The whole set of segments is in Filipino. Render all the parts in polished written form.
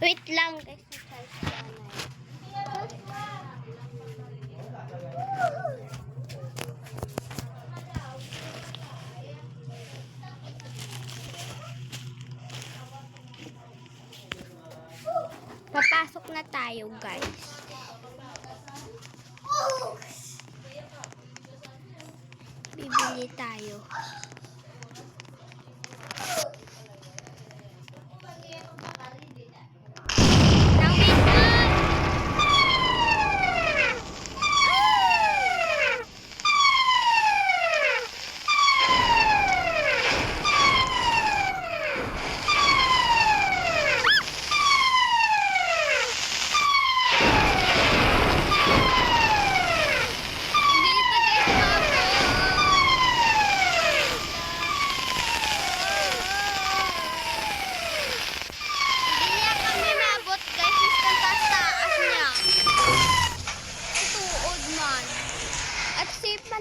Wait lang guys. Papasok na tayo guys. Bibili tayo.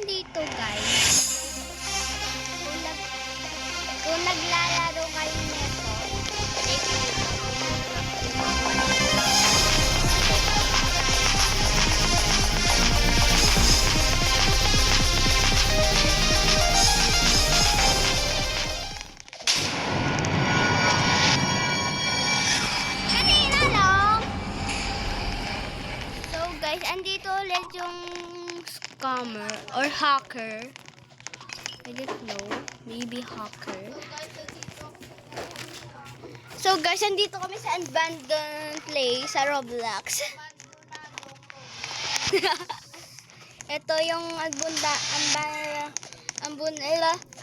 Dito guys, kung naglalaro kayo nito, kanina lang. So guys, andito ulit yung scammer or hacker. I don't know. Maybe hacker. So guys, andito kami sa abandoned place sa Roblox. Ito yung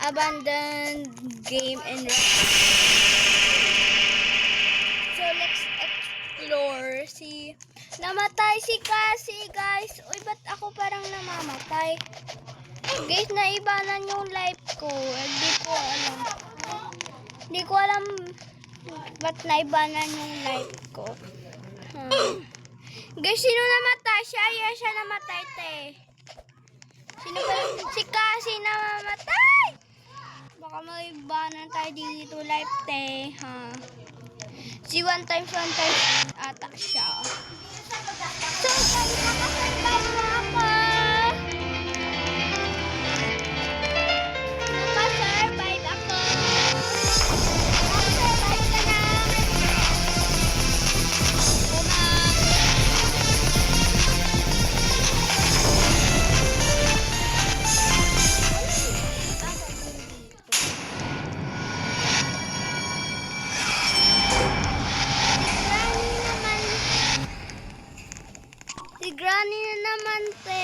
abandoned game in Roblox. So let's explore. Namatay si Cassie, guys. Uy, ba't ako parang namamatay? Guys, naibanan yung life ko. Hindi ko alam ba't naibanan yung life ko. Guys, sino namatay? Siya namatay, te. Sino ba? Si Cassie namamatay. Baka maibanan tayo dito life, te. Si 1x1 ata siya. So, nakasabay na ako. Nakasurvive ako. Nakasurvive ka na. Si Granny na naman, te.